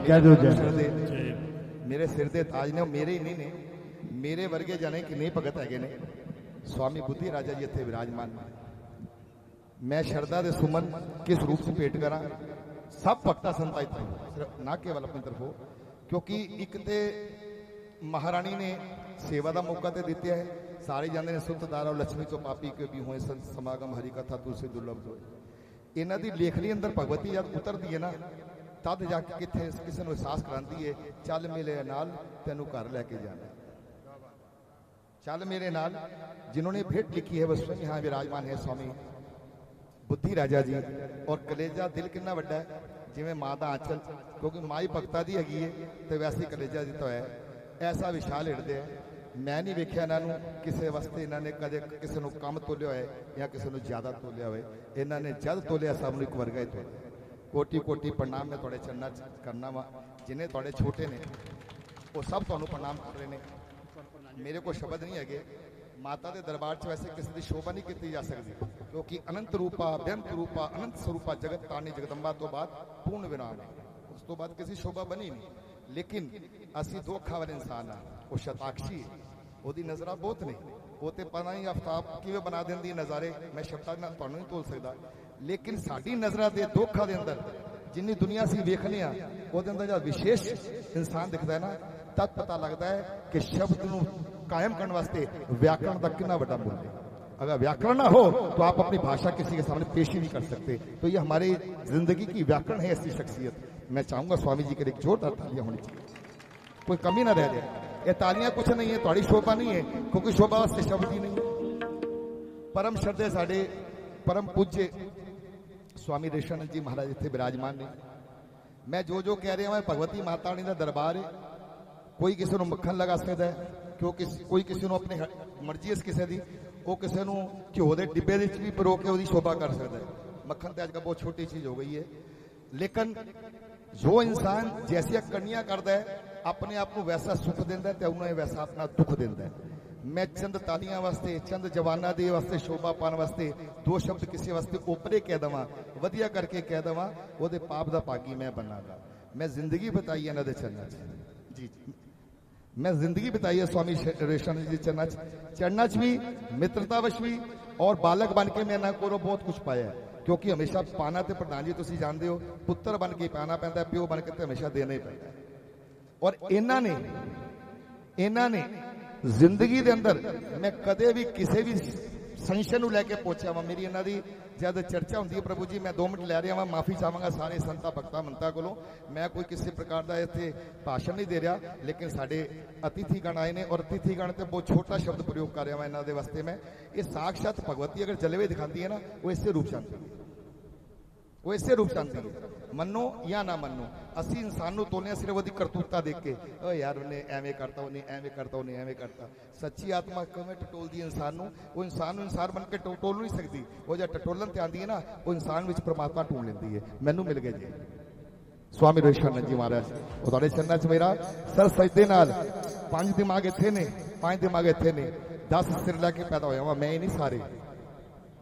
कह दो मेरे सिर दे ताज ने, मेरे ही नहीं ने, मेरे वर्गे जाने किन्ने भगत है ने। स्वामी बुद्धि राजा जी इत्थे विराजमान ने। मैं शरदा दे सुमन किस रूप से भेंट करा सब भगता संता इत्थे, सिर्फ ना केवल अपनी तरफों, क्योंकि एक ते महारानी ने सेवा का मौका तो दिता है। सारे जाते हैं सुतदार और लक्ष्मी तो पापी के भी हुए समागम हरि कथा तुलसी दुर्लभ होए। इन्हों की लेखनी अंदर भगवती जब उतरती है ना, तद जाके कितने किसी को एहसास कराती है, चल मेरे नाल तेनू घर लैके जाना, चल मेरे नाल। जिन्होंने भेंट लिखी है वस्तु हाँ विराजमान है स्वामी बुद्धि राजा जी। और कलेजा दिल कितना वड्डा है, जिमें माँ का आंचल, क्योंकि माँ ही भगता की हैगी है, तो वैसे ही कलेजा जी तो है ऐसा विशाल हिरदे है। मैं नहीं वेख्या इन्हों किसी वास्ते इन्होंने कदे किसी को कम तोलिया है या किसी को ज्यादा तोलिया हो। इन्होंने जद तोलिया सब एक वर्गा ही तोलिया। कोटि कोटि प्रणाम मैं थोड़े चरणा करना वा, जिन्हें थोड़े छोटे ने वो सब तुहानू प्रणाम कर रहे हैं। मेरे को शब्द नहीं है, माता के दरबार च वैसे किसी की शोभा नहीं की जा सकती, क्योंकि अनंत रूपा बेअंत रूपा अनंत स्वरूपा जगत तानी जगदंबा तो बाद पूर्ण विराम है, उस तो बाद किसी शोभा बनी नहीं। लेकिन असी दो अखा वाले इंसान हाँ, वो शताक्षी है, ਉਹਦੀ नज़र बहुत ने, वो तो पता नहीं आफ्ताब किवें बना देंदी है नज़ारे, मैं शब्दां नाल तुहानूं नहीं तोल सकदा। लेकिन साडी नज़रां दे दोखा दे अंदर जिन्नी दुनिया असीं वेखने आ, ਉਹਦੇ अंदर जब विशेष इंसान दिखता है ना, तब पता लगता है कि शब्द नूं कायम करने वास्ते व्याकरण का कितना बड़ा मूल्य है। अगर व्याकरण ना हो तो आप अपनी भाषा किसी के सामने पेश ही नहीं कर सकते। तो ये हमारी जिंदगी की व्याकरण है, ऐसी शख्सियत। मैं चाहूंगा स्वामी जी के लिए जोरदार तालियां होनी चाहिए, कोई कमी ना रह जाए। ये तालियां कुछ नहीं है, थोड़ी शोभा नहीं है, क्योंकि शोभा वास्ते शब्द ही नहीं। परम श्रद्धे साडे परम पूज्य स्वामी रेशानंद जी महाराज इत्थे विराजमान ने। मैं जो जो कह रहा मैं भगवती माता रानी का दरबार है। कोई किसी को मक्खन लगा सकता है, क्योंकि कोई किसी को अपनी मर्जी है किसी की, वो किसी को घ्यो के डिब्बे भी परो के उसकी शोभा कर सकता है। मक्खन तो अजकल बहुत छोटी चीज हो गई है। लेकिन जो इंसान जैसी करनियां करता है, अपने आप को वैसा सुख देता है, तो उन्हें वैसा अपना दुख देता है। मैं चंद तालियां वास्ते, चंद जवाना दे वास्ते, शोभा पाने वास्ते दो शब्द किसी वास्ते ओपरे कह देव, वधिया करके कह देव, वो पाप का भागी मैं बनागा। मैं जिंदगी बताई इन्हों के चरणों जी, मैं जिंदगी बिताई है स्वामी रेशानंद जी चरणों भी, मित्रतावश भी, और बालक बन के मैं इन्हों को बहुत कुछ पाया है। क्योंकि हमेशा पाना तो प्रधान जी तुम जानते हो, पुत्र बन के पाना पैंदा, प्यो बन के तो हमेशा देना ही पैंदा। और इन्हों ने जिंदगी के अंदर मैं कदे भी किसी भी संशय को लैके पहुंचा वा। मेरी इन्हों की जब चर्चा होंगी है, प्रभु जी मैं 2 मिनट लै रहा, माफी चाहवागा सारे संता भगता मंता को। मैं कोई किसी प्रकार का इतने भाषण नहीं दे रहा, लेकिन साढ़े अतिथिगण आए ने, और अतिथिगण तो बहुत छोटा शब्द प्रयोग कर रहा इन्हों के वास्ते। मैं ये साक्षात भगवती अगर जलवे दिखाती है ना, वो इसे रूप चाहती है, वो इसे रूप चाहती है। मनो या ना मनो, असी इंसान को तोलने सिर्फ वो करतूता देख के, ओ यार उन्हें एवें करता, उन्हें एवें करता, उन्हें एवें करता। सच्ची आत्मा किवें टटोलदी इंसान को, वो इंसान बन के टटोल नहीं सकती। वो जब टटोलन ते आती है ना, वो इंसान में परमात्मा ढूंढ लेती है। मैनू मिल गए जी स्वामी रेशानंद जी महाराज, वो तुहाडे चरणों च मेरा सर सजदे नाल। 5 दिमाग इत्थे ने, 5 दिमाग इत्थे ने, 10 सिर लैके पैदा होया वा मैं ही नहीं, सारे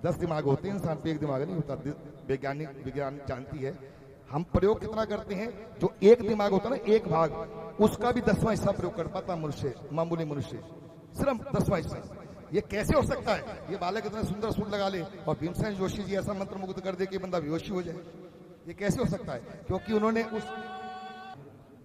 10 दिमाग होते हैं इंसान पे, एक दिमाग नहीं होता। विज्ञान जानती है। हम प्रयोग कितना करते हैं, जो एक दिमाग होता है ना, एक भाग, उसका भी 10वां हिस्सा प्रयोग कर पाता मनुष्य, मामूली मनुष्य, सिर्फ 10वां हिस्सा। ये कैसे हो सकता है? ये बालक इतना सुंदर सूट लगा ले और भीमसेन जोशी जी ऐसा मंत्र मुग्ध कर दे कि बंदा बेहोशी हो जाए। ये कैसे हो सकता है? क्योंकि उन्होंने उस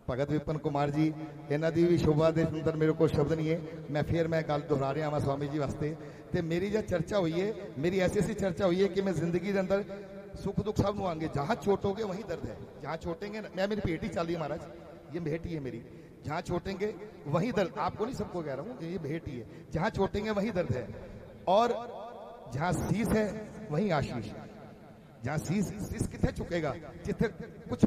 भगत विपिन कुमार जी, इन्हों की भी शोभा के अंदर मेरे को शब्द नहीं है। मैं गल दोहरा रहा हाँ स्वामी जी वास्ते। तो मेरी जब चर्चा हुई है, मेरी ऐसी चर्चा हुई है कि मैं जिंदगी के अंदर सुख दुख सब आएंगे। जहां चोटोगे वहीं दर्द है, जहां चोटेंगे, मैं मेरी भेंट ही चल रही है महाराज, ये भेंट ही है मेरी। जहां चोटेंगे वहीं दर्द, आपको नहीं सबको कह रहा हूं, ये भेंट ही है। जहां चोटेंगे वहीं दर्द है, और जहां शीश है वहीं आशीष। जहां शीश कितने चुकेगा, जिथे कुछ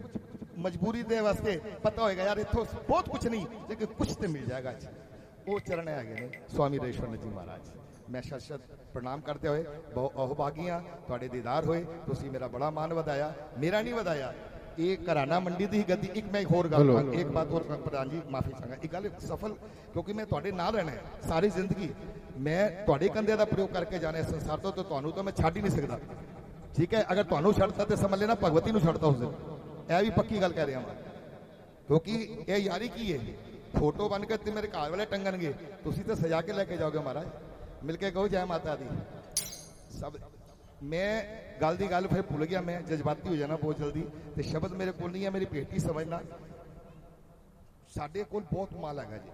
मजबूरी दे वास्ते पता होएगा यार इथों बहुत कुछ नहीं, लेकिन कुछ तो मिल जाएगा। वो चरण है स्वामी रेशानंद जी महाराज। मैं शत प्रणाम करते हुए बहुत अहोभागी हाँ, थोड़े दीदार होए, तुसीं मेरा बड़ा मान वधाया, मेरा नहीं वधाया। ये घराना मंडी की गद्दी। एक मैं होर गल, एक बात और प्रधान जी माफी चाहूँगा, एक गल सफल, क्योंकि मैं थोड़े नाल रहना है सारी जिंदगी। मैं थोड़े कंधे का प्रयोग करके जाना है संसार तो तुहानूं तो मैं छड्ड ही नहीं सकता। ठीक है, अगर तुहानूं छड्डता तो समझ लेना भगवती नूं छड्डता उस दिन। यह भी पक्की गल कह रहा क्योंकि ये यारी की है, फोटो बन के ते मेरे घर वाले टंगणगे, तुसी तो सजा के लेके जाओगे महाराज। मिलके कहो जय माता दी सब। मैं गल दी गल फिर भुल गया, मैं जज्बाती हो जाना बहुत जल्दी, तो शब्द मेरे को नहीं है, मेरी भेटी समझना। साडे कोल बहुत माल है जी,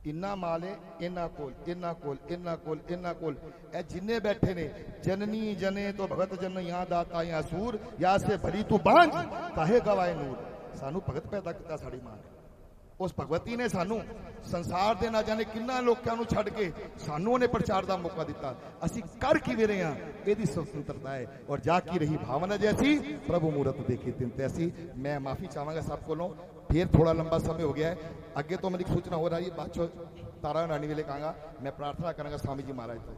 इन्ना माल है, इन्ना कोल इन्ना कोल इन्ना कोल इन्ना कोल। ए जिन्ने बैठे ने, जननी जने तो भगत जन या दाता या सूर, या से भरी तू बांझ काहे गवाए नूर। सानू भगत पैदा किया साड़ी मां ने, उस भगवती ने सानू संसार दे ना जाने किन्ना लोकां नू छड़ के सानू ने प्रचार का मौका दिता। असी कर किवें रहे हां, इहदी स्वतंत्रता है। और जाकी रही भावना जैसी, प्रभु मूरत देखी तिन तैसी। मैं माफी चाहांगा सब कोलों, फिर थोड़ा लंबा समय हो गया है, अगे तो मेरी सूचना हो रही है, बाद चो तारा रानी वेले कहांगा। मैं प्रार्थना करांगा स्वामी जी महाराज तो,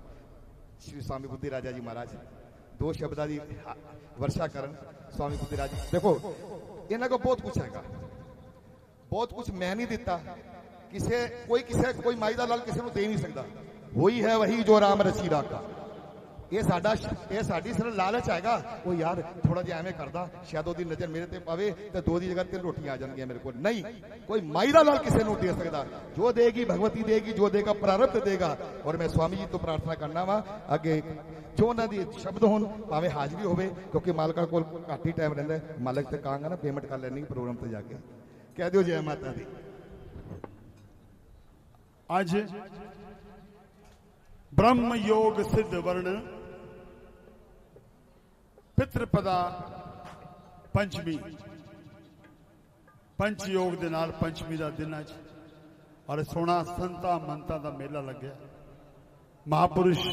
श्री स्वामी बुद्धि राजा जी महाराज दो शब्दां दी वर्षा करन। स्वामी बुद्धि राजा देखो, इन्हां को बहुत कुछ हैगा, बहुत कुछ मैं नहीं दिता, कोई माई दा लाल किसी को दे नहीं सकता। वही है वही जो राम रची राका। ये साडी सिर्फ लालच हैगा, वो यार थोड़ा जिहा एवें करदा, शायद ओदी नजर मेरे ते पावे ते दो दी जगह 3 रोटियां आ जाणगियां मेरे को। नहीं, कोई माई दा लाल किसी को दे सकता। जो देगी भगवती देगी, जो देगा प्रारब्ध देगा। और मैं स्वामी जी तो प्रार्थना करना वा अगे जो उन्हां दी शब्द होण, भावें हाजरी होवे, क्योंकि मालका कोल घट ही टाइम रहिंदा है। मालक ते कहांगा ना पेमेंट कर लैनी प्रोग्राम ते जाके, कह दो जय माता दी। आज ब्रह्म योग सिद्ध वर्ण पितृपदा पंचमी, पंच योग दे नाल पंचमी का दिन अज, और सोना संता मनता का मेला लग्या। महापुरुष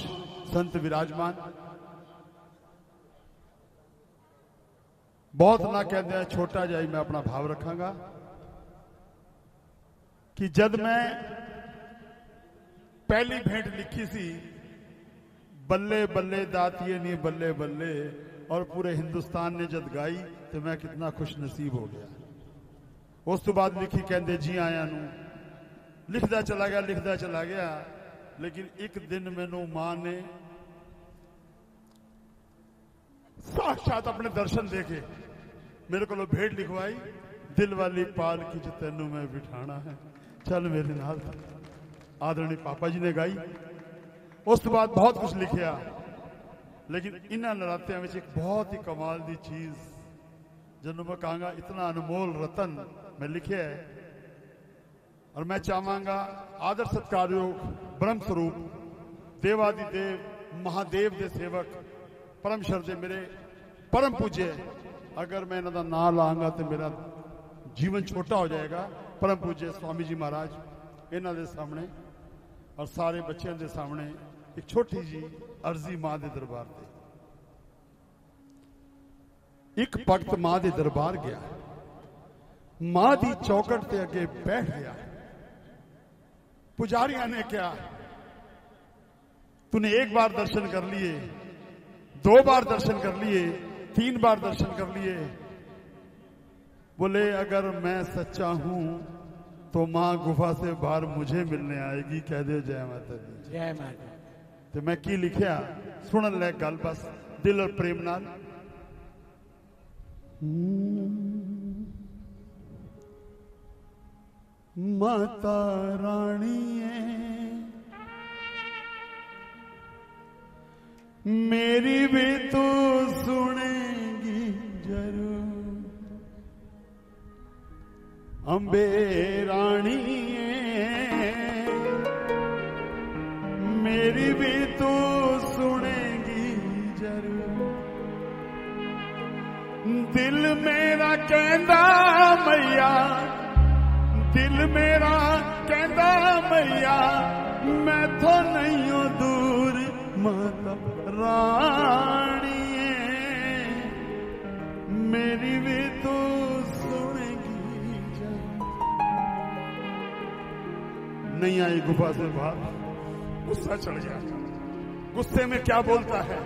संत विराजमान, बहुत ना कहते हैं, छोटा जिहा मैं अपना भाव रखांगा कि जब मैं पहली भेंट लिखी सी, बल्ले बल्ले दातिये नी बल्ले बल्ले, और पूरे हिंदुस्तान ने जब गाई तो मैं कितना खुश नसीब हो गया। उस तो बाद लिखी कहते जी आया नू, लिखता चला गया। लेकिन एक दिन मैनू मां ने साक्षात अपने दर्शन देके मेरे को भेंट लिखवाई, दिल वाली पाल की जो तेनू मैं बिठाना है, चल मेरे नाल। आदरणीय पापा जी ने गाई। उस तो बाद बहुत कुछ लिखिया, लेकिन इन्हां नरात्यां विच एक बहुत ही कमाल दी चीज, जिन्होंने मैं कहांगा इतना अनमोल रतन मैं लिखे है। और मैं चाहांगा आदर सत्कारयोग ब्रह्म स्वरूप देवादिदेव महादेव के सेवक परम श्रद्धे मेरे परम पूज्य, अगर मैं इन्हां दा नाम लांगा तो मेरा जीवन छोटा हो जाएगा, परम पूज्य स्वामी जी महाराज इन्हां दे सामने और सारे बच्चों के सामने एक छोटी जी अर्जी मां के दरबार से। एक भगत मां के दरबार गया, मां की चौकट के अगे बैठ गया। पुजारियों ने क्या, तूने एक बार दर्शन कर लिए, 2 बार दर्शन कर लिए, 3 बार दर्शन कर लिए। बोले अगर मैं सच्चा हूं तो मां गुफा से बाहर मुझे मिलने आएगी। कह दे जय माता दी। जय माता। तो मैं की लिखिया सुन ले गल बस दिल और प्रेम नाल। माता रानी मेरी भी तू सुनेगी जरूर, अम्बे रानी मेरी भी तू सुनेगी जरूर। दिल मेरा कहंदा मैया, दिल मेरा कहंदा मैया, मैं तो नहीं हूं दूर माता रानी मेरी भी तू सुनेगी जरूर। नहीं आई गुफा से बाहर, गुस्सा चढ़ गया। गुस्से में क्या बोलता है,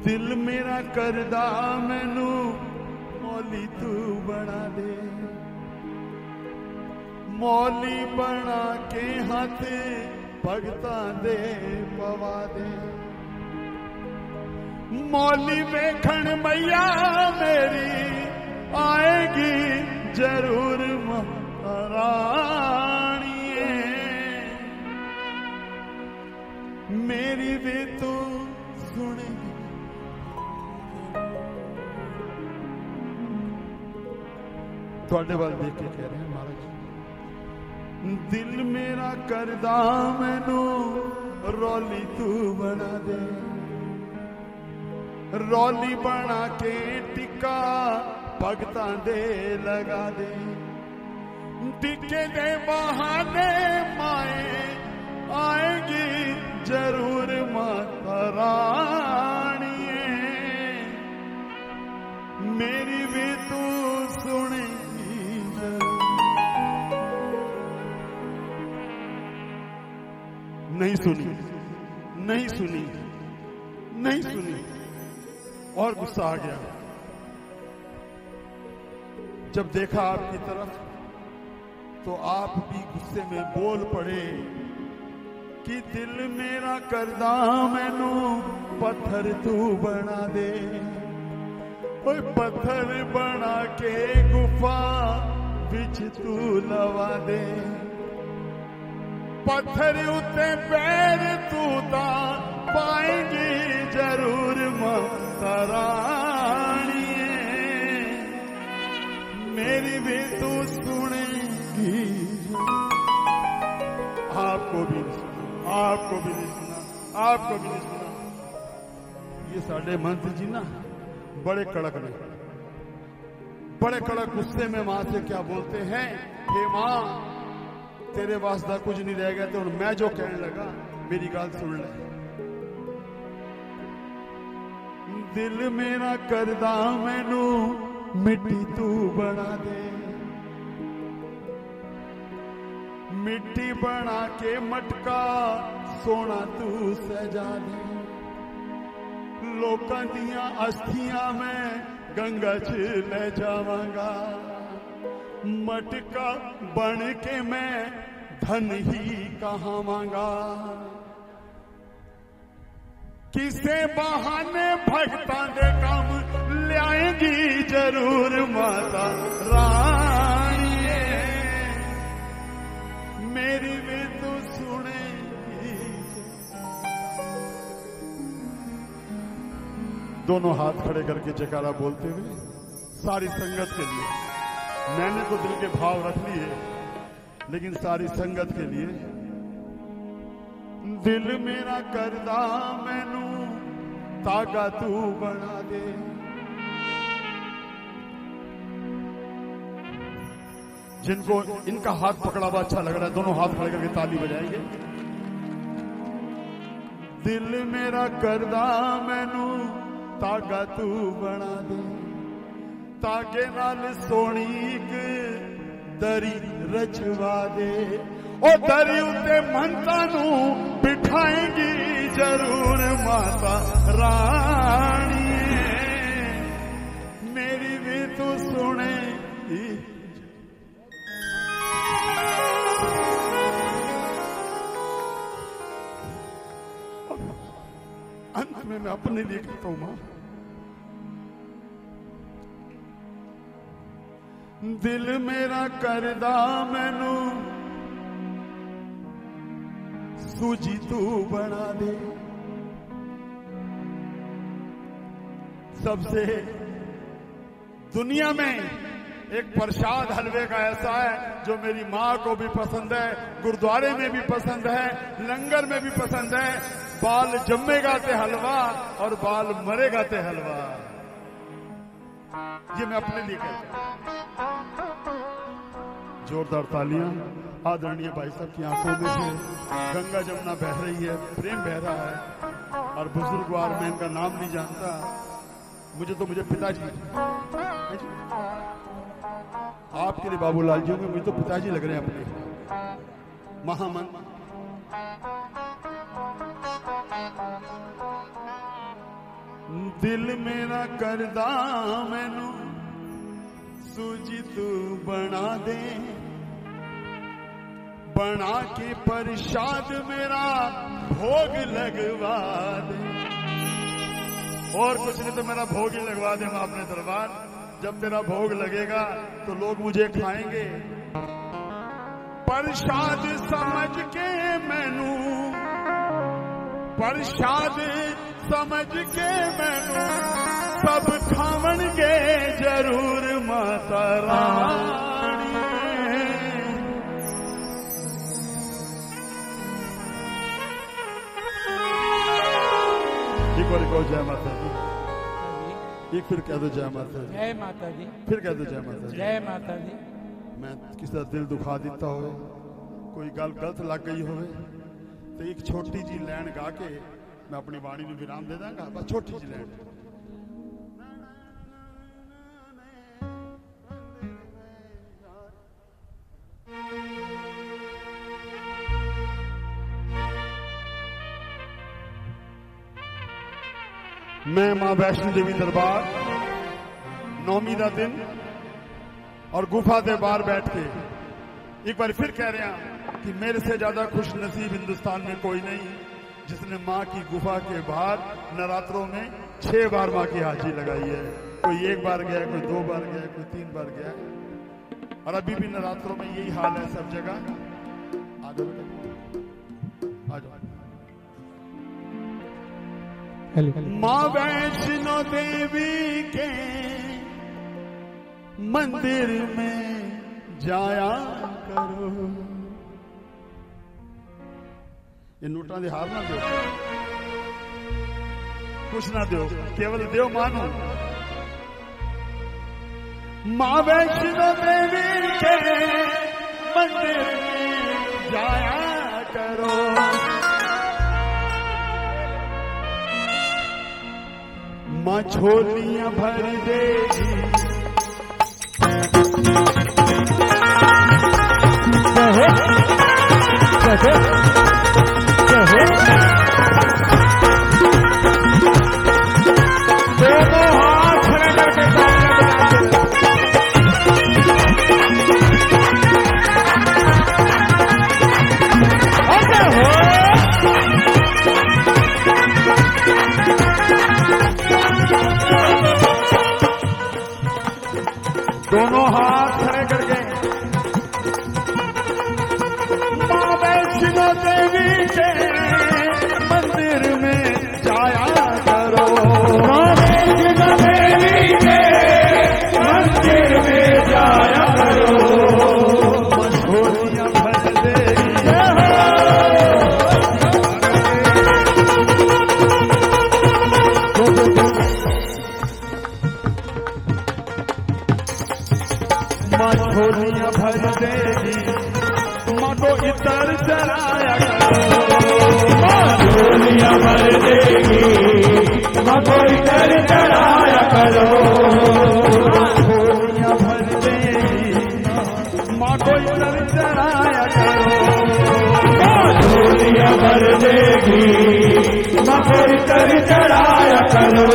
दिल मेरा करदा मैनू मौली तू बना दे, मौली बना के हाथ भगतां दे पवा दे। मौली वेखण मैया मेरी आएगी जरूर महारानिए, मेरी भी तू सुनेगी। थोड़े वाल देख के कह रहे हैं महाराज, दिल मेरा करदा मैनू रौली तू बना दे, रौली बना के टिक्का भगतां दे लगा दे, टिक्के दे बहाने माए आएगी जरूर माता रानिए, मेरी भी तू सुनेगी जरूर। नहीं सुनी, नहीं सुनी, नहीं सुनी, और गुस्सा आ गया। जब देखा आपकी तरफ तो आप भी गुस्से में बोल पड़े कि दिल मेरा करदा मैनू पत्थर तू बना दे, ओए पत्थर बना के गुफा बिच तू लवा दे, पत्थर उत्ते पैर तू ता पाएंगी जरूर माता रानिए, मेरी भी तू सुनेगी। आपको भी नहीं सुना, आपको भी नहीं सुना, आपको भी नहीं सुना। ये साढ़े मंत्री जी ना बड़े कड़क ने, बड़े कड़क गुस्से में मां से क्या बोलते हैं, हे मां तेरे वास्ता कुछ नहीं रह गया, तो मैं जो कहने लगा मेरी गाल सुन ले। दिल मेरा करदा मैनू मिट्टी तू बना दे, मिट्टी बना के मटका सोना तू सजा दे, लोकां दियां अस्थियां मैं गंगा च ले जावांगा, मटका बन के मैं धन ही कहावांगा, किसे बहाने भगतां दे काम ल्याएंगी जरूर माता रानिए, मेरी भी तू सुनेगी। दोनों हाथ खड़े करके जयकारा बोलते हुए सारी संगत के लिए, मैंने तो दिल के भाव रख लिए लेकिन सारी संगत के लिए, दिल मेरा करदा मैनू तागा तू बना दे, जिनको इनका हाथ पकड़ा हुआ अच्छा लग रहा है दोनों हाथ खड़े करके ताली बजाएंगे। दिल मेरा करदा मैनू तागा तू बना दे, तागे नाल सोनी एक दरी रचवा दे, ओ दरी उत्ते मनता नू बिठाएंगी जरूर माता रानी, मेरी भी तू सुनेगी। अंत में मैं अपने लिए कहता हूं मां, दिल मेरा करदा मैनू सूजी तू बना दे, सबसे दुनिया में एक प्रसाद हलवे का ऐसा है जो मेरी मां को भी पसंद है, गुरुद्वारे में भी पसंद है, लंगर में भी पसंद है, बाल जम्मेगा ते हलवा और बाल मरेगा ते हलवा। ये मैं अपने लिए कहता हूं। जोरदार तालियां आदरणीय भाई साहब की आंखों में से गंगा जमुना बह रही है, प्रेम बह रहा है, और बुजुर्गवार मैं इनका नाम नहीं जानता, मुझे पिताजी, आपके लिए बाबूलाल जी होंगे, मुझे तो पिताजी लग रहे हैं अपने महामन। दिल मेरा करदा मैनू सूजी तू बना दे, बना के प्रसाद मेरा भोग लगवा दे, और कुछ नहीं तो मेरा भोग ही लगवा दे मां अपने दरबार। जब तेरा भोग लगेगा तो लोग मुझे खाएंगे। प्रसाद समझ के मैनू, प्रसाद समझ के मैनू सब खावणगे जरूर माता रानी। एक बार कहो जय माता दी, एक फिर कह दो जय माता दी। जय माता दी। फिर कह दो जय माता दी। जय माता दी। मैं किसी का दिल दुखा दिता हो, कोई गल गलत लग गई हो तो एक छोटी जी लैन गा के मैं अपनी वाणी में विराम दे दांगा। बस छोटी जी लैन। मैं मां वैष्णो देवी दरबार नौमी का दिन और गुफा के बाहर बैठ के एक बार फिर कह रहा कि मेरे से ज्यादा खुश नसीब हिंदुस्तान में कोई नहीं जिसने मां की गुफा के बाहर नवरात्रों में 6 बार मां की हाजिरी लगाई है। कोई 1 बार गया, कोई 2 बार गया, कोई 3 बार गया, और अभी भी नवरात्रों में यही हाल है सब जगह। आ जाओ, आ जाओ। मां वैष्णो देवी के मंदिर में जाया करो। ये नोटा दे हार ना दो, कुछ ना दो, केवल देव मानो। मां वैष्णो देवी के मंदिर में जाया करो। मां झोलियां भर देगी, दोनों हाथ खड़े करके दोनों हाथ खड़े करके मां वैष्णो देवी के मंदिर में जाया करो। मां वैष्णो देवी के मंदिर में जाया करो। मझोलियां भर देगी, मां झोलियां भर देगी, मां को इतर चढ़ाया करो। मां झोलियां भर देगी, मां को इतर चढ़ाया करो। झोलियां भर देगी, मां को इतर चढ़ाया करो। मां झोलियां भर देगी, मां को इतर चढ़ाया करो।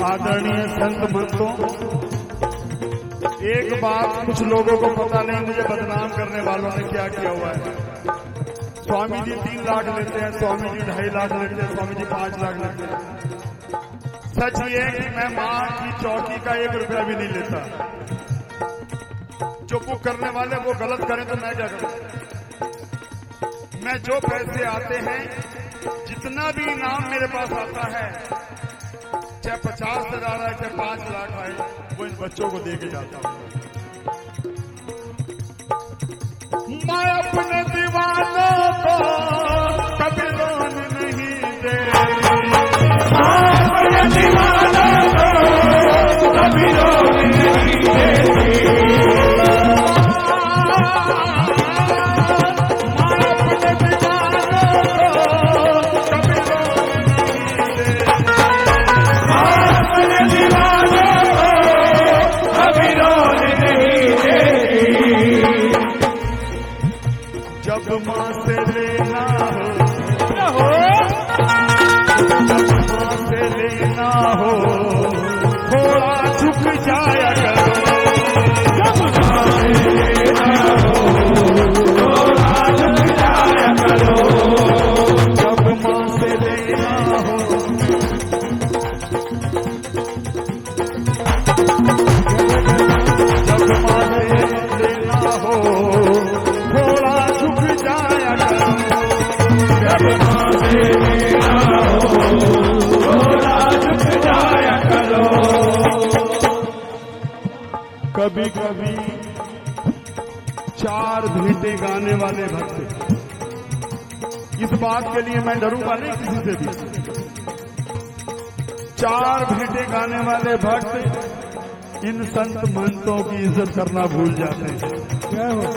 आदरणीय संत महंतों, एक बात कुछ लोगों को पता नहीं, मुझे बदनाम करने वालों ने क्या किया हुआ है। स्वामी जी 3 लाख लेते हैं, स्वामी जी 2.5 लाख लेते हैं, स्वामी जी 5 लाख लेते हैं। सच ये कि मैं मां की चौकी का 1 रुपया भी नहीं लेता। जो बुक करने वाले वो गलत करें तो मैं क्या करूं। मैं जो पैसे आते हैं, जितना भी इनाम मेरे पास आता है, चाहे 50,000 आए, चाहे 5 लाख आए, वो इन बच्चों को दे के जाता हूं। मैं अपने दीवानों को कभी रोने नहीं दे, अपने दीवानों को कभी रोने नहीं देती, मैं अपने दीवानों को कभी रोने नहीं देती, जब माँ से लेना हो, जब माँ से लेना हो थोड़ा झुक जाया करो, जब माँ से लेना हो थोड़ा झुक जाया करो, जब माँ से लेना हो, जब माँ से लेना हो थोड़ा झुक जाया करो, जब माँ से लेना हो थोड़ा झुक जाया करो। कभी कभी चार भेंटे गाने वाले भक्त, इस बात के लिए मैं डरूंगा नहीं किसी से भी, चार भेंटे गाने वाले भक्त इन संत महंतों की इज्जत करना भूल जाते हैं। क्या हो?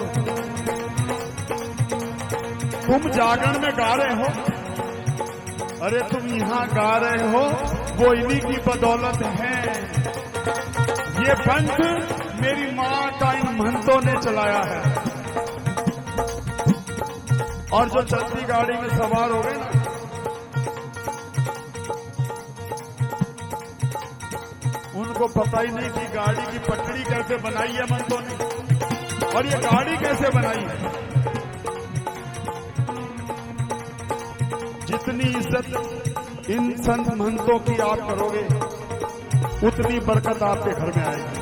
तुम जागरण में गा रहे हो, अरे तुम यहाँ गा रहे हो, वो इन्हीं की बदौलत है। ये पंथ मेरी माँ का इन महंतों ने चलाया है, और जो चलती गाड़ी में सवार हो गए ना, उनको पता ही नहीं कि गाड़ी की पटरी कैसे बनाई है महंतों ने, और ये गाड़ी कैसे बनाई है। जितनी इज्जत इन संत महंतों की आप करोगे, उतनी बरकत आपके घर में आएगी।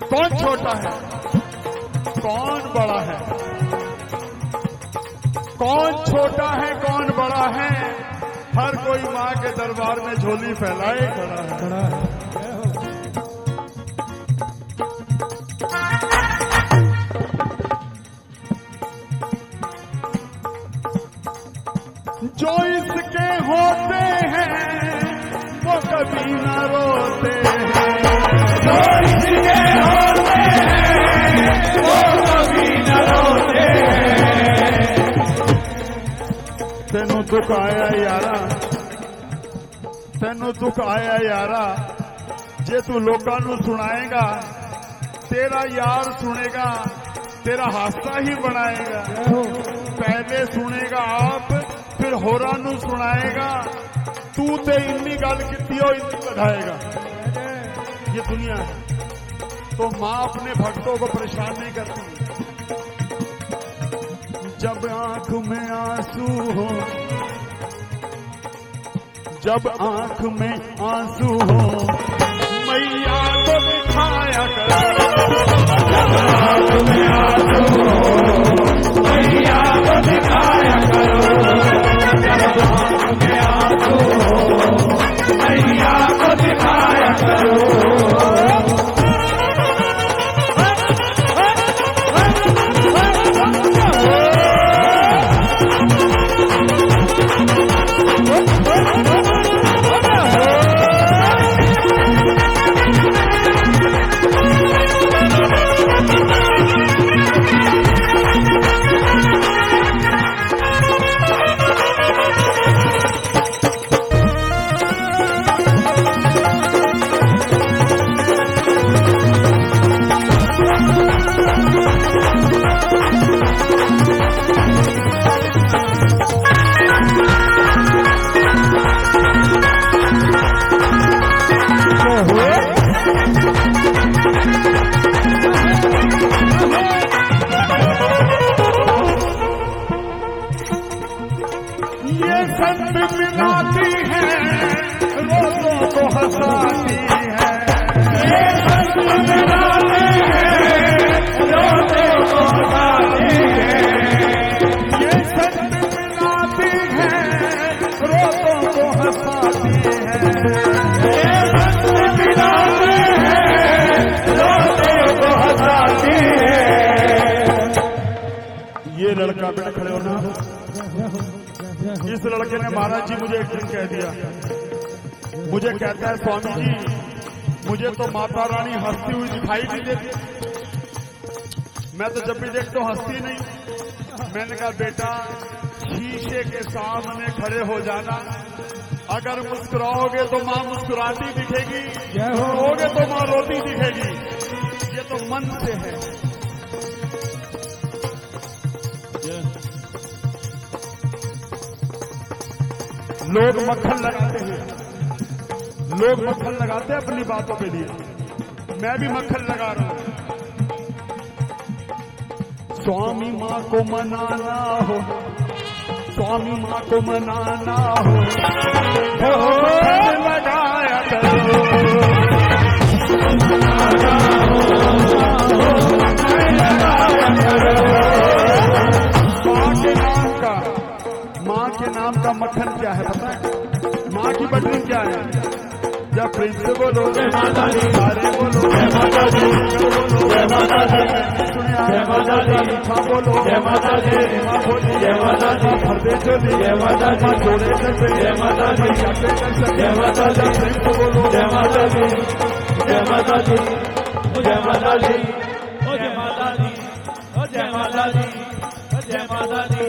कौन छोटा है, कौन बड़ा है, कौन छोटा है, कौन बड़ा है, हर कोई माँ के दरबार में झोली फैलाए खड़ा है। जो इसके होते हैं वो कभी न रोते हैं, जो इसके होते हैं वो कभी न रोते हैं। तेनू दुख आया यारा, तेनू दुख आया यारा, जे तू लोकां नू सुनाएगा, तेरा यार सुनेगा, तेरा हादसा ही बनाएगा। पहले सुनेगा आप, फिर होरा नू सुनाएगा, तू ते इन्नी गल कीती हो इन्नी बढ़ाएगा। ये दुनिया है। तो माँ अपने भक्तों को परेशान नहीं करती। जब आंख में आंसू हो, जब आंख में आंसू हो, मैया को दिखाया करो, जब आंख में आंसू हो, मैया को दिखाया करो, जब आंख में आंसू हो, मैया को दिखाया करो। मिलाती है, रोज़ों को हंसाती है, ये संत मिलाती है, रोज़ों को हंसाती है, ये संत मिलाती है, रोज़ों को हंसाती है, ये संत मिलाती है, रोज़ों को हंसाती है। लड़का, बेटा खड़े होना। इस लड़के ने महाराज जी मुझे एक दिन कह दिया, मुझे कहता है स्वामी जी मुझे तो माता रानी हंसती हुई दिखाई नहीं देती, मैं तो जब भी देखता हूँ हंसती नहीं। मैंने कहा बेटा शीशे के सामने खड़े हो जाना, अगर मुस्कुराओगे तो माँ मुस्कुराती दिखेगी, रोओगे तो माँ रोती दिखेगी, ये तो मन से है। लोग मक्खन लगाते हैं, लोग मक्खन लगाते हैं अपनी बातों के लिए, मैं भी मक्खन लगा रहा हूं। स्वामी माँ को मनाना हो, स्वामी माँ को मनाना हो लगाया करो, माँ के नाम का मक्खन क्या है पता है? माँ की बटनी क्या है? जब प्रेम से बोलो जय माता दी, सारे बोलो जय माता दी, जय माता दी, जय माता दी, हाँ बोलो जय माता दी, माँ बोली जय माता दी, हृदय चोली जय माता दी, जोड़े कैसे जय माता दी, जाते कैसे जय माता दी, प्रेम से बोलो जय माता दी, जय माता दी, जय माता दी, जय माता दी, जय माता दी, जय माता दी,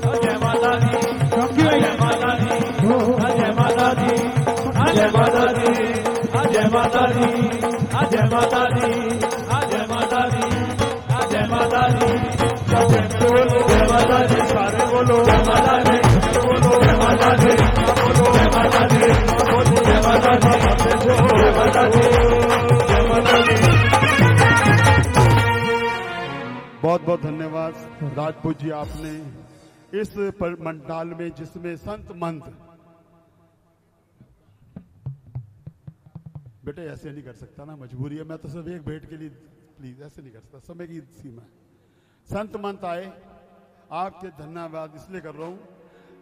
जय माता दी, जय माता दी, जय माता दी, जय माता दी, जय माता दी, जय माता दी, जय माता दी, जय माता दी, बोलो जय माता दी, सारे बोलो जय माता दी, बोलो जय माता दी, बोलो जय माता दी, बोलो जय माता दी, जय माता दी, जय माता दी। बहुत बहुत धन्यवाद राजपूत जी, आपने इस मंडाल में जिसमें संत मंत, बेटे ऐसे नहीं कर सकता ना, मजबूरी है, मैं तो सिर्फ एक भेंट के लिए, प्लीज ऐसे नहीं कर सकता, समय की सीमा है। संत मंत आए, आपके धन्यवाद इसलिए कर रहा हूं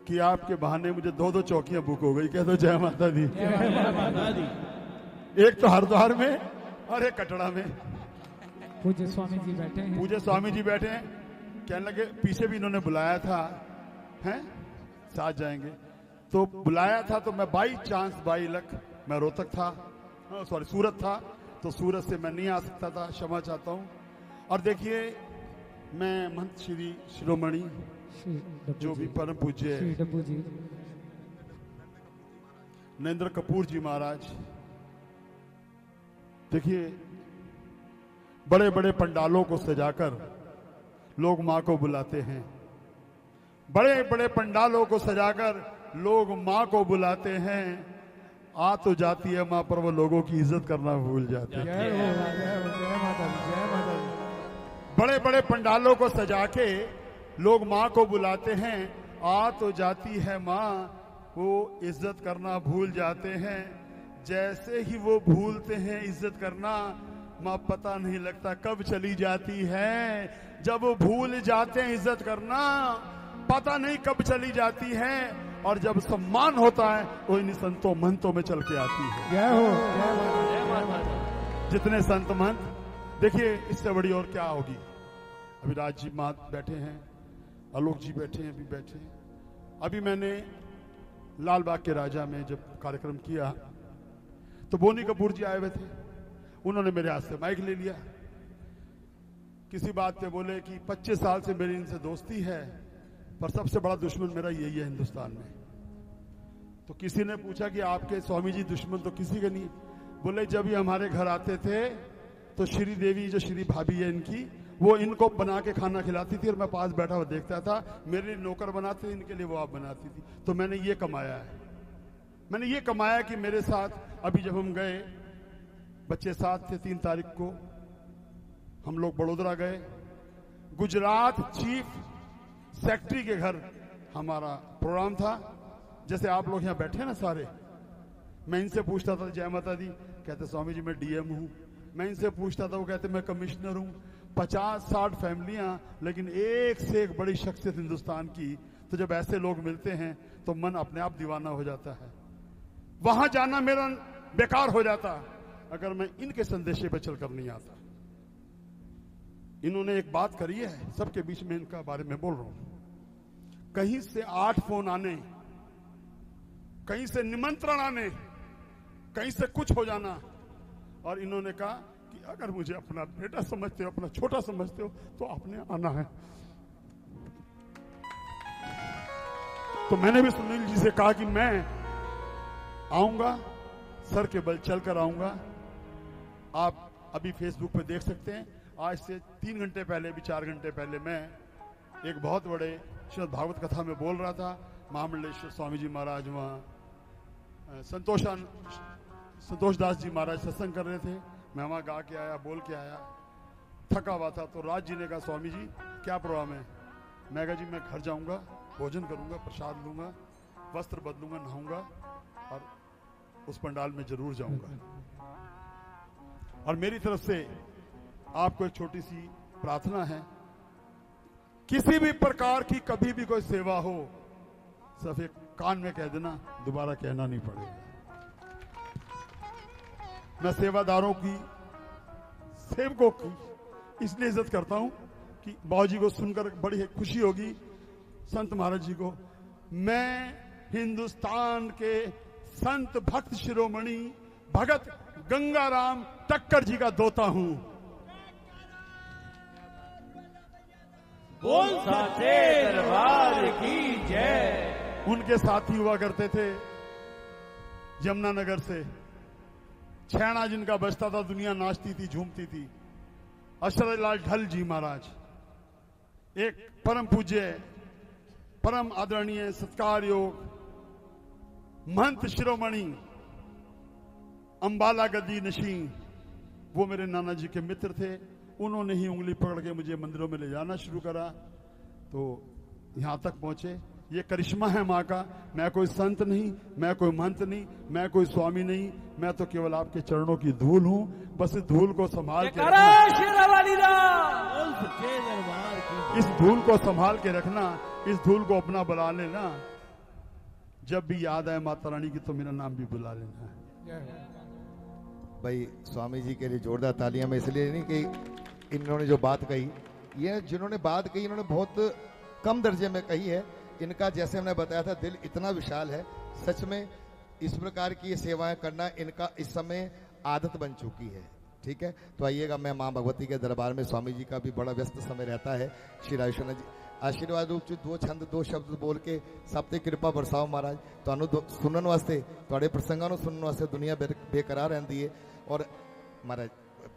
कि आपके बहाने मुझे 2-2 चौकियां बुक हो गई। कह दो जय माता दी। एक तो हरिद्वार में और एक कटड़ा में। पूज्य स्वामी जी बैठे हैं, पूज्य स्वामी जी बैठे हैं, कहने लगे पीछे भी इन्होंने बुलाया था, हैं साथ जाएंगे, तो बुलाया था तो मैं बाई चांस बाई लक मैं रोहतक था, सॉरी सूरत था, तो सूरत से मैं नहीं आ सकता था, क्षमा चाहता हूं। और देखिए मैं महंत श्री शिरोमणि जो भी परम पूज्य नरेंद्र कपूर जी महाराज, देखिए बड़े बड़े पंडालों को सजाकर लोग माँ को बुलाते हैं, बड़े बड़े पंडालों को सजाकर लोग माँ को बुलाते हैं, आ तो जाती है माँ पर वो लोगों की इज्जत करना भूल जाते हैं। बड़े बड़े पंडालों को सजा के लोग माँ को बुलाते हैं, आ तो जाती है माँ, वो इज्जत करना भूल जाते हैं। जैसे ही वो भूलते हैं इज्जत करना, माँ पता नहीं लगता कब चली जाती है। जब वो भूल जाते हैं इज्जत करना, पता नहीं कब चली जाती है, और जब सम्मान होता है वो इन संतों महंतों में चल के आती है। जय हो, जय माता। जितने संत महंत, देखिए इससे बड़ी और क्या होगी। अभी राज जी माँ बैठे हैं, आलोक जी बैठे हैं, अभी बैठे हैं। अभी मैंने लाल बाग के राजा में जब कार्यक्रम किया तो बोनी कपूर जी आए हुए थे, उन्होंने मेरे हाथ से माइक ले लिया, किसी बात पे बोले कि 25 साल से मेरी इनसे दोस्ती है, पर सबसे बड़ा दुश्मन मेरा यही है हिंदुस्तान में। तो किसी ने पूछा कि आपके स्वामी जी दुश्मन तो किसी के नहीं। बोले जब ये हमारे घर आते थे तो श्री देवी जो श्री भाभी है इनकी, वो इनको बना के खाना खिलाती थी और मैं पास बैठा हुआ देखता था। मेरे लिए नौकर बनाते थे, इनके लिए वो आप बनाती थी। तो मैंने ये कमाया है, मैंने ये कमाया कि मेरे साथ अभी जब हम गए, बच्चे साथ थे, 3 तारीख को हम लोग बड़ोदरा गए, गुजरात चीफ सेक्रेटरी के घर हमारा प्रोग्राम था। जैसे आप लोग यहाँ बैठे ना सारे, मैं इनसे पूछता था जय माता दी, कहते स्वामी जी मैं डीएम हूँ। मैं इनसे पूछता था, वो कहते मैं कमिश्नर हूँ। 50-60 फैमिलियां, लेकिन एक से एक बड़ी शख्सियत हिंदुस्तान की। तो जब ऐसे लोग मिलते हैं तो मन अपने आप दीवाना हो जाता है। वहां जाना मेरा बेकार हो जाता अगर मैं इनके संदेशे पर चलकर नहीं आता। इन्होंने एक बात करी है, सबके बीच में इनका बारे में बोल रहा हूं। कहीं से 8 फोन आने, कहीं से निमंत्रण आने, कहीं से कुछ हो जाना, और इन्होंने कहा कि अगर मुझे अपना बेटा समझते हो, अपना छोटा समझते हो, तो आपने आना है। तो मैंने भी सुनील जी से कहा कि मैं आऊंगा, सर के बल चलकर आऊंगा। आप अभी फेसबुक पे देख सकते हैं, आज से 3 घंटे पहले भी 4 घंटे पहले मैं एक बहुत बड़े श्रीमद् भागवत कथा में बोल रहा था। महामंडलेश्वर स्वामी जी महाराज वहाँ संतोष दास जी महाराज सत्संग कर रहे थे। मैं वहाँ गा के आया, बोल के आया, थका हुआ था। तो राज जी ने कहा, स्वामी जी क्या प्रोग्राम है? मैं कहा, जी मैं घर जाऊंगा, भोजन करूंगा, प्रसाद लूंगा, वस्त्र बदलूंगा, नहाऊंगा और उस पंडाल में जरूर जाऊंगा। और मेरी तरफ से आपको एक छोटी सी प्रार्थना है, किसी भी प्रकार की कभी भी कोई सेवा हो, सिर्फ एक कान में कह देना, दोबारा कहना नहीं पड़ेगा। मैं सेवादारों की, सेवकों की इसलिए इज्जत करता हूं कि बाबूजी को सुनकर बड़ी खुशी होगी, संत महाराज जी को। मैं हिंदुस्तान के संत भक्त शिरोमणि भगत गंगाराम टक्कर जी का दोता हूं। बोल साचे दरबार की जय। उनके साथी हुआ करते थे यमुनानगर से, छैना जिनका बजता था, दुनिया नाचती थी, झूमती थी। अशरलाल ढल जी महाराज, एक परम पूज्य, परम आदरणीय, सत्कार योग महंत शिरोमणि, अंबाला गद्दी नशी, वो मेरे नाना जी के मित्र थे। उन्होंने ही उंगली पकड़ के मुझे मंदिरों में ले जाना शुरू करा, तो यहां तक पहुंचे। ये करिश्मा है माँ का। मैं कोई संत नहीं, मैं कोई महंत नहीं, मैं कोई स्वामी नहीं, मैं तो केवल आपके चरणों की धूल हूं। बस इस धूल को संभाल के रखना, इस धूल को संभाल के रखना, इस धूल को अपना बुला लेना। जब भी याद आए माता रानी की तो मेरा नाम भी बुला लेना। भाई स्वामी जी के लिए जोरदार तालियां। मैं इसलिए नहीं कि इन्होंने जो बात कही, ये जिन्होंने बात कही इन्होंने बहुत कम दर्जे में कही है। इनका जैसे हमने बताया था, दिल इतना विशाल है, सच में इस प्रकार की ये सेवाएं करना इनका इस समय आदत बन चुकी है। ठीक है, तो आइएगा, मैं मां भगवती के दरबार में, स्वामी जी का भी बड़ा व्यस्त समय रहता है। श्री राजेश्वर जी आशीर्वाद रूप च 2 छंद 2 शब्द बोल के सब ते कृपा बरसाओ महाराज। ਤੁਹਾਨੂੰ ਸੁਣਨ ਵਾਸਤੇ, ਤੁਹਾਡੇ ਪ੍ਰਸੰਗਾਂ ਨੂੰ ਸੁਣਨ ਵਾਸਤੇ ਦੁਨੀਆ ਬੇਕਰਾਰ ਰਹਿੰਦੀ ਹੈ। ਔਰ महाराज